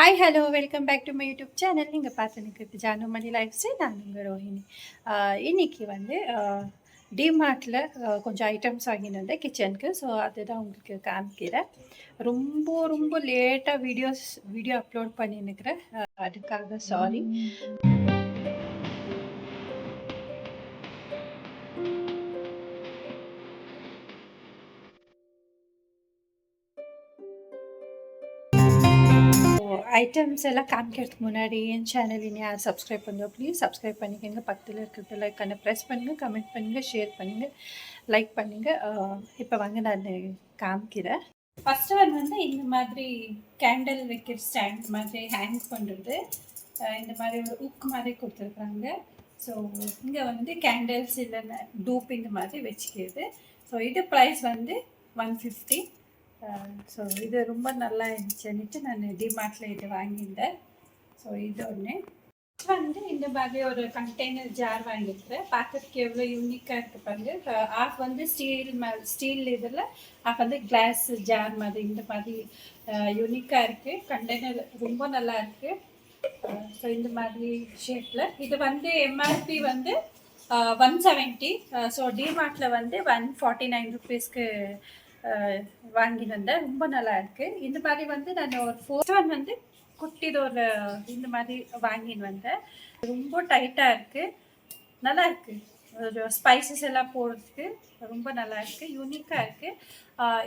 Hi hello welcome back to my YouTube channel. நீங்கள் பார்த்துன்னு ஜானுமணி life style. நான் உங்கள் ரோஹிணி. இன்றைக்கி வந்து டிமார்ட்டில் கொஞ்சம் ஐட்டம்ஸ் வாங்கிட்டு வந்தேன் கிச்சனுக்கு. ஸோ அதுதான் உங்களுக்கு காமிக்கிறேன். ரொம்ப ரொம்ப லேட்டாக வீடியோ அப்லோட் பண்ணின்னுக்கிறேன். அதுக்காக சாரி. ஐட்டம்ஸ் எல்லாம் காமிக்கிறதுக்கு முன்னாடி என் சேனல் இனி யார் சப்ஸ்கிரைப் பண்ணுங்க ப்ளீஸ் சப்ஸ்கிரைப் பண்ணிக்கோங்க. பக்கத்தில் இருக்கிற லைக்கான ப்ரெஸ் பண்ணுங்கள், கமெண்ட் பண்ணுங்கள், ஷேர் பண்ணுங்கள், லைக் பண்ணுங்கள். இப்போ வாங்க நான் காமிக்கிறேன். ஃபஸ்ட்டு ஒன் வந்து இந்த மாதிரி கேண்டில் வைக்கிற ஸ்டாண்ட் மாதிரி ஹேங் பண்ணுறது. இந்த மாதிரி ஒரு உக் மாதிரி கொடுத்துருக்குறாங்க. ஸோ இங்கே வந்து கேண்டில்ஸ் இல்லைன்னா டூப் இந்த மாதிரி வச்சுக்கிறது. ஸோ இது ப்ரைஸ் வந்து 150. ஸோ இது ரொம்ப நல்லா இருந்துச்சுன்னுட்டு நான் டிமார்ட்டில் இது வாங்கியிருந்தேன். ஸோ இது ஒன்று வந்து இந்த மாதிரி ஒரு கண்டெய்னர் ஜார் வாங்கியிருக்கிறேன். பார்க்கறதுக்கு எவ்வளோ யூனிக்காக இருக்குது பாருங்க. ஆஃப் வந்து ஸ்டீல் இதில், ஆஃப் வந்து கிளாஸ் ஜார் மாதிரி இந்த மாதிரி யூனிக்காக இருக்குது. கண்டெய்னர் ரொம்ப நல்லா இருக்குது. ஸோ இந்த மாதிரி ஷேப்பில் இது வந்து எம்ஆர்பி வந்து 170. ஸோ டிமார்ட்டில் வந்து 149 ருபீஸ்க்கு வாங்கிட்டு வந்தேன். ரொம்ப நல்லா இருக்குது. இந்த மாதிரி வந்து நான் ஒரு 4 வந்து குட்டிது ஒரு இந்த மாதிரி வாங்கிட்டு வந்தேன். ரொம்ப டைட்டாக இருக்குது, நல்லா இருக்குது. ஒரு ஸ்பைசஸ் எல்லாம் போடுறதுக்கு ரொம்ப நல்லா இருக்குது, யூனிக்காக இருக்குது.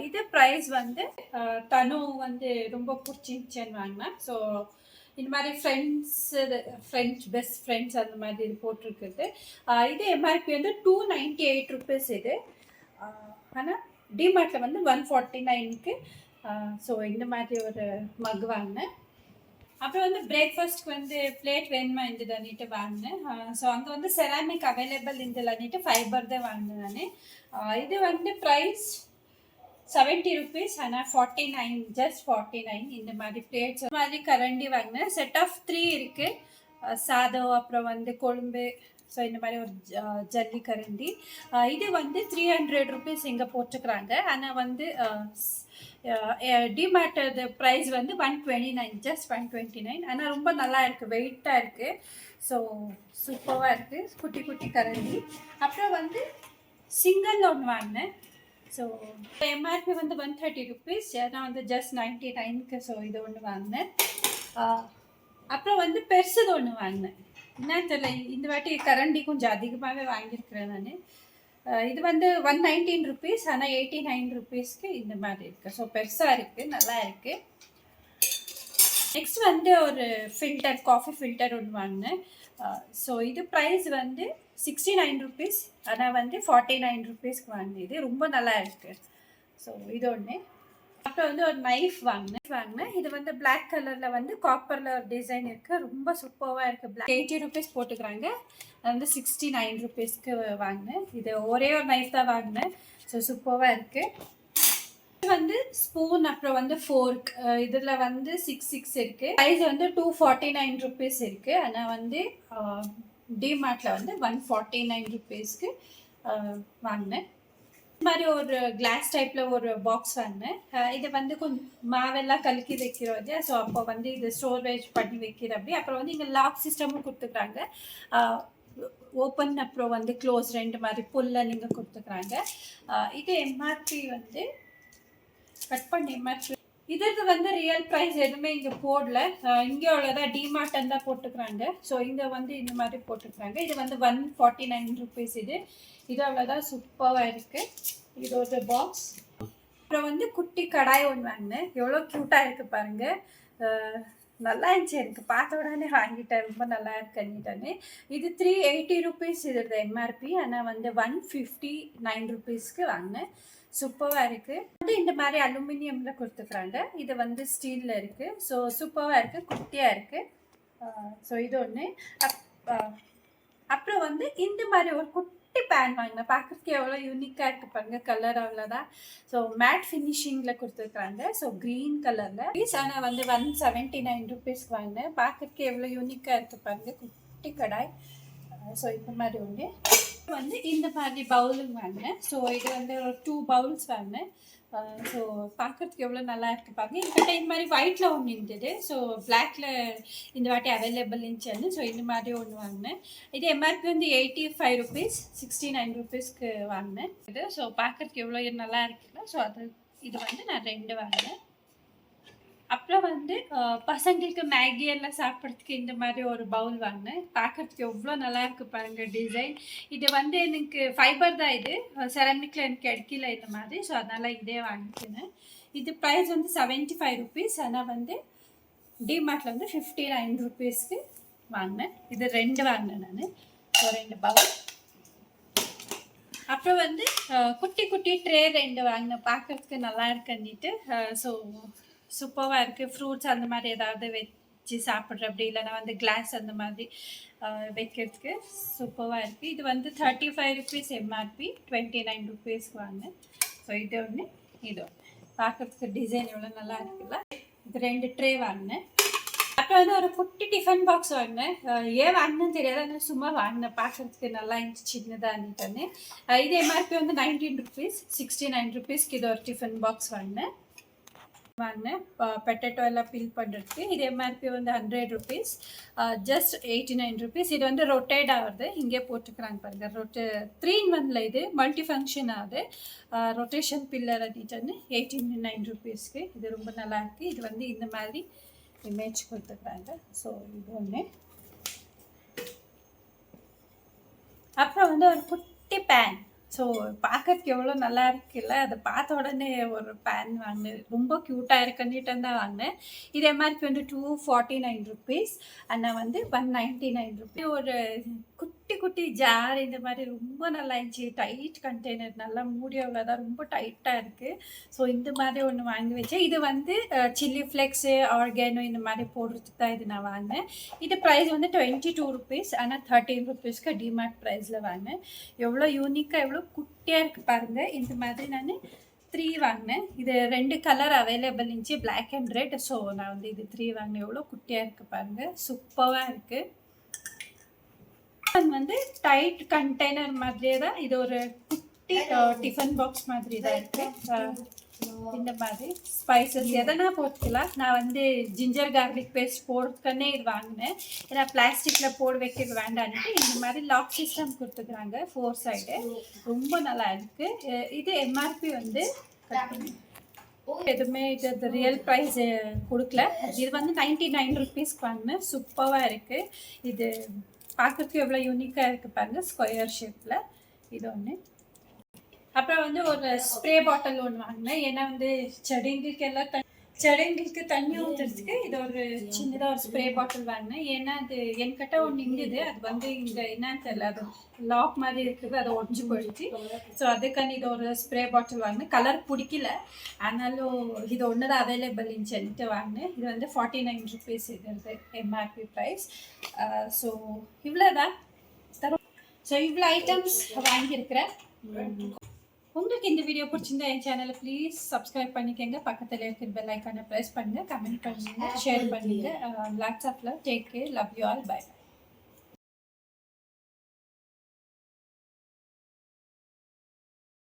இது ப்ரைஸ் வந்து தனு வந்து ரொம்ப பிடிச்சிருந்துச்சின்னு வாங்கினேன். ஸோ இந்த மாதிரி பெஸ்ட் ஃப்ரெண்ட்ஸ் அந்த மாதிரி இது போட்டிருக்குது. இது எம்ஆர்பி வந்து 298 ருபீஸ் இது. ஆனால் டிமார்ட்டில் வந்து 149க்கு. ஸோ இந்த மாதிரி ஒரு மக் வாங்கினேன். அப்புறம் வந்து பிரேக்ஃபாஸ்ட்க்கு வந்து பிளேட் வேணுமா இருந்ததுன்னுட்டு வாங்கினேன். ஸோ அங்கே வந்து செராமிக் அவைலபிள் இருந்ததுன்னுட்டு ஃபைபர் தான் வாங்கினேன் நான். இது வந்து ப்ரைஸ் 70 ருபீஸ். ஆனால் 49, ஜஸ்ட் 49 இந்த மாதிரி பிளேட்ஸ் மாதிரி கரண்டி வாங்கினேன். செட் ஆஃப் 3 இருக்குது. சாதம், அப்புறம் வந்து கொழும்பு, ஸோ இந்த மாதிரி ஒரு ஜல்லி கரண்டி. இது வந்து 300 ருபீஸ் இங்கே போட்டுக்கிறாங்க. ஆனால் வந்து டிமார்ட் ப்ரைஸ் வந்து 129, ஜஸ்ட் 129. ஆனால் ரொம்ப நல்லா இருக்குது, வெயிட்டாக இருக்குது. ஸோ சூப்பராக இருக்குது, குட்டி குட்டி கரண்டி. அப்புறம் வந்து சிங்கிள் ஒன்று வாங்கினேன். ஸோ எம்ஆர்பி வந்து 130 ருபீஸ், நான் வந்து ஜஸ்ட் 99க்கு. ஸோ இது ஒன்று வாங்கினேன். அப்புறம் வந்து பெருசுது ஒன்று வாங்கினேன். என்ன தெரியல, இந்த வாட்டி கரண்டி கொஞ்சம் அதிகமாகவே வாங்கியிருக்கிறேன் நான். இது வந்து 119 ருபீஸ், ஆனால் 89 ருபீஸ்க்கு இந்த மாதிரி இருக்குது. ஸோ பெருசாக இருக்குது, நல்லா இருக்குது. நெக்ஸ்ட் வந்து ஒரு ஃபில்டர், காஃபி ஃபில்டர் ஒன்று வாங்கினேன். ஸோ இது ப்ரைஸ் வந்து 69 ருபீஸ், ஆனால் வந்து 49 ருபீஸ்க்கு வாங்கினது. ரொம்ப நல்லா இருக்குது. ஸோ இது ஒன்று. அப்புறம் வந்து ஒரு நைஃப் வாங்கினேன். இது வந்து பிளாக் கலரில் வந்து காப்பரில் ஒரு டிசைன் இருக்குது, ரொம்ப சூப்பராக இருக்குது. பிளாக் 80 ருபீஸ் போட்டுக்கிறாங்க. அது வந்து 69 ருபீஸ்க்கு வாங்கினேன். இது ஒரே ஒரு நைஃப் தான் வாங்கினேன். ஸோ சூப்பராக இருக்குது. இது வந்து ஸ்பூன், அப்புறம் வந்து ஃபோர்க். இதில் வந்து 6 இருக்குது. ப்ரைஸ் வந்து 249 ருபீஸ் இருக்குது. ஆனால் வந்து டிமார்ட்டில் வந்து 149 ருபீஸ்க்கு வாங்கினேன். இந்த மாதிரி ஒரு கிளாஸ் டைப்பில் ஒரு பாக்ஸ் வாங்கினேன். இது வந்து கொஞ்சம் மாவெல்லாம் கலக்கி வைக்கிறோம். ஸோ அப்போ வந்து இது ஸ்டோரேஜ் பண்ணி வைக்கிற அப்படி. அப்புறம் வந்து இங்கே லாக் சிஸ்டமும் கொடுத்துக்கிறாங்க. ஓப்பன் அப்புறம் வந்து க்ளோஸ் ரெண்டு மாதிரி புல்ல நீங்கள் கொடுத்துக்கிறாங்க. இது எம்ஆர்பி வந்து கட் பண்ணி எம்ஆர்பி. இதுக்கு வந்து ரியல் ப்ரைஸ் எதுவுமே இங்கே போடல. இங்கே உள்ளதான் டிமார்ட்டன் தான் போட்டுக்கிறாங்க. ஸோ இங்கே வந்து இந்த மாதிரி போட்டுக்கிறாங்க. இது வந்து 149 ருபீஸ். இது அவ்வளோதான், சூப்பராக இருக்குது. இது ஒரு பாக்ஸ். அப்புறம் வந்து குட்டி கடாய் ஒன்று வாங்கினேன். எவ்வளோ க்யூட்டாக இருக்குது பாருங்கள். நல்லா இருந்துச்சு, எனக்கு பார்த்த உடனே வாங்கிட்டேன். ரொம்ப நல்லா இருக்குன்னுட்டானே. இது 380 ருபீஸ் இதோட எம்ஆர்பி. ஆனால் வந்து 159 ருபீஸ்க்கு வாங்கினேன். சூப்பராக இருக்குது. வந்து இந்த மாதிரி அலுமினியமில் கொடுத்துக்கிறாங்க. இது வந்து ஸ்டீலில் இருக்குது. ஸோ சூப்பராக இருக்குது, குட்டியாக இருக்குது. ஸோ இது ஒன்று. அப்புறம் வந்து இந்த மாதிரி ஒரு குட்டி பேன் வாங்கினேன். பார்க்குறதுக்கு எவ்வளோ யூனிக்காக இருக்குது பாருங்கள். கலர் அவ்வளோதான். ஸோ மேட் ஃபினிஷிங்கில் கொடுத்துருக்குறாங்க. ஸோ க்ரீன் கலரில். ஆனால் வந்து 179 ருபீஸ்க்கு வாங்கினேன். பார்க்குறதுக்கு எவ்வளோ யூனிக்காக இருக்குது பாருங்கள், குட்டி கடாய். ஸோ இந்த மாதிரி ஒன்று வந்து இந்த மாதிரி பவுலும் வாங்கினேன். ஸோ இது வந்து ஒரு 2 பவுல்ஸ் வாங்கினேன். ஸோ பார்க்குறதுக்கு எவ்வளோ நல்லா இருக்குது பாருங்க. என்கிட்ட இந்த மாதிரி ஒயிட்டில் ஒன்று இருந்தது. ஸோ பிளாக்ல இந்த வாட்டி அவைலபிள் இருந்துச்சு. ஸோ இந்த மாதிரி ஒன்று வாங்கினேன். இது எம்ஆர்பி வந்து 85 ருபீஸ், 69 ருபீஸ்க்கு வாங்கினேன். இது ஸோ பார்க்குறதுக்கு எவ்வளோ நல்லா இருக்குல்ல. ஸோ இது வந்து நான் 2 வாங்கினேன். அப்புறம் வந்து பசங்களுக்கு மேகி எல்லாம் சாப்பிட்றதுக்கு இந்த மாதிரி ஒரு பவுல் வாங்கினேன். பார்க்குறதுக்கு எவ்வளோ நல்லா இருக்குது பாருங்கள் டிசைன். இது வந்து எனக்கு ஃபைபர் தான், இது செராமிக்கில் எனக்கு கிடைக்கல இந்த மாதிரி. ஸோ அதனால் இதே வாங்கிக்கினேன். இது ப்ரைஸ் வந்து 75 ருபீஸ். ஆனால் வந்து டிமார்ட்டில் வந்து 59 ருபீஸ்க்கு வாங்கினேன். இது 2 வாங்கினேன் நான். ஸோ 2 பவுல். அப்புறம் வந்து குட்டி குட்டி ட்ரே 2 வாங்கினேன். பார்க்குறதுக்கு நல்லா இருக்குன்னுட்டு. ஸோ சூப்பராக இருக்குது. ஃப்ரூட்ஸ் அந்த மாதிரி ஏதாவது வச்சு சாப்பிட்ற, அப்படி இல்லைனா வந்து கிளாஸ் அந்த மாதிரி வைக்கிறதுக்கு சூப்பராக இருக்குது. இது வந்து 35 ருபீஸ் எம்ஆர்பி, 29 ருபீஸ்க்கு வாங்கினேன். ஸோ இது ஒன்று, இது ஒன்று. பார்க்குறதுக்கு டிசைன் எவ்வளோ நல்லா இருக்குல்ல. இது 2 ட்ரே வாங்கினேன். அப்புறம் வந்து ஒரு குட்டி டிஃபன் பாக்ஸ் வாங்கினேன். ஏன் வாங்கினேன்னு தெரியாது, ஆனால் சும்மா வாங்கினேன். பார்க்குறதுக்கு நல்லா இருந்துச்சு, சின்னதாக இருந்துட்டானே. இது எம்ஆர்பி வந்து 19 ருபீஸ், 69 ருபீஸ்க்கு இது ஒரு டிஃபன் பாக்ஸ் வாங்கினேன். பொட்டேட்டோ எல்லாம் ஃபில் பண்ணுறதுக்கு. இது எம்ஆர்பி வந்து 100 ருபீஸ், ஜஸ்ட் 89 ருபீஸ். இது வந்து ரொட்டேட் ஆகுது, இங்கே போட்டுக்கிறாங்க பாருங்கள். 3 in 1ல இது மல்டி ஃபங்க்ஷன் ஆகுது. ரொட்டேஷன் பில்லர் அதிட்டன்னு 89 ருபீஸ்க்கு. இது ரொம்ப நல்லா இருக்குது. இது வந்து இந்த மாதிரி இமேஜ் கொடுத்துக்கிறாங்க. ஸோ இது ஒன்று. அப்புறம் வந்து ஒரு குட்டி பேன். ஸோ பார்க்கறதுக்கு எவ்வளோ நல்லா இருக்குல்ல. அதை பார்த்த உடனே ஒரு பேன் வாங்கினேன். ரொம்ப க்யூட்டாக இருக்குன்னுட்டு தான் வாங்கினேன். இது எம்ஆர்பி வந்து 249 ருபீஸ். ஆனால் வந்து 199 ருபீஸ். ஒரு குட்டி குட்டி ஜார் இந்த மாதிரி ரொம்ப நல்லா இருந்துச்சு. டைட் கண்டெய்னர், நல்லா மூடி அவ்வளோதான், ரொம்ப டைட்டாக இருக்குது. ஸோ இந்த மாதிரி ஒன்று வாங்கி வச்சேன். இது வந்து சில்லி ஃப்ளெக்ஸு, ஆர்கானோ இந்த மாதிரி போடுறதுக்கு தான் இது நான் வாங்கினேன். இது ப்ரைஸ் வந்து 22 ருபீஸ். ஆனால் 13 ருபீஸ்க்கு டிமார்ட் ப்ரைஸில் வாங்கினேன். எவ்வளோ யூனிக்காக, எவ்வளோ குட்டியாக இருக்குது பாருங்கள். இந்த மாதிரி நான் 3 வாங்கினேன். இது 2 கலர் அவைலபிள் இருந்துச்சு, பிளாக் அண்ட் ரெட். ஸோ நான் வந்து இது 3 வாங்கினேன். எவ்வளோ குட்டியாக இருக்குது பாருங்கள், சூப்பராக இருக்குது. வந்து டைட் கண்டெய்னர் மாதிரியே தான். இது ஒரு குட்டி டிஃபன் பாக்ஸ் மாதிரி தான் இருக்குது. இந்த மாதிரி ஸ்பைசஸ் எதனா போட்டுக்கலாம். நான் வந்து ஜிஞ்சர் கார்லிக் பேஸ்ட் போடுறதுக்குன்னே இது வாங்கினேன். ஏன்னா பிளாஸ்டிக்கில் போட வைக்கிறது வேண்டான்ட்டு இந்த மாதிரி லாக் சிஸ்டம் கொடுத்துக்கிறாங்க 4 சைடு. ரொம்ப நல்லா இருக்குது. இது எம்ஆர்பி வந்து எதுவுமே இது ரியல் ப்ரைஸ் கொடுக்கல. இது வந்து 99 ருபீஸ்க்கு வாங்கினேன். சூப்பராக இருக்குது. இது பார்க்குறதுக்கு எவ்வளோ யூனிக்காக இருக்குது பாருங்கள், ஸ்கொயர் ஷேப்பில். இது ஒன்று. அப்புறம் வந்து ஒரு ஸ்ப்ரே பாட்டில் ஒன்று வாங்கினேன். ஏன்னா வந்து செடிங்களுக்கு தண்ணி ஊற்றுறதுக்கு இது ஒரு சின்னதாக ஒரு ஸ்ப்ரே பாட்டில் வாங்கினேன். ஏன்னா அது என்கிட்ட ஒன்று இருந்தது, அது வந்து இங்கே என்னன்னு தெரியல, அது லாக் மாதிரி இருக்குது, அதை ஒடிஞ்சு போயிடுச்சு. ஸோ அதுக்கான இது ஒரு ஸ்ப்ரே பாட்டில் வாங்கினேன். கலர் பிடிக்கல, ஆனாலும் இது ஒன்று தான் அவைலபிள் இருந்துச்சுன்ட்டு வாங்கினேன். இது வந்து 49 ருபீஸ் இது எம்ஆர்பி ப்ரைஸ். ஸோ இவ்வளோதான் தரும். ஸோ இவ்வளோ ஐட்டம்ஸ் வாங்கியிருக்கிறேன். உங்களுக்கு இந்த வீடியோ பிடிச்சிருந்தா என் சேனலை ப்ளீஸ் சப்ஸ்கிரைப் பண்ணிக்கோங்க. பக்கத்தில் இருக்கிற பெல் ஐக்கானை ப்ரெஸ் பண்ணுங்கள், கமெண்ட் பண்ணுங்கள், ஷேர் பண்ணுங்கள். Lots of love. Take care. Love you all. By.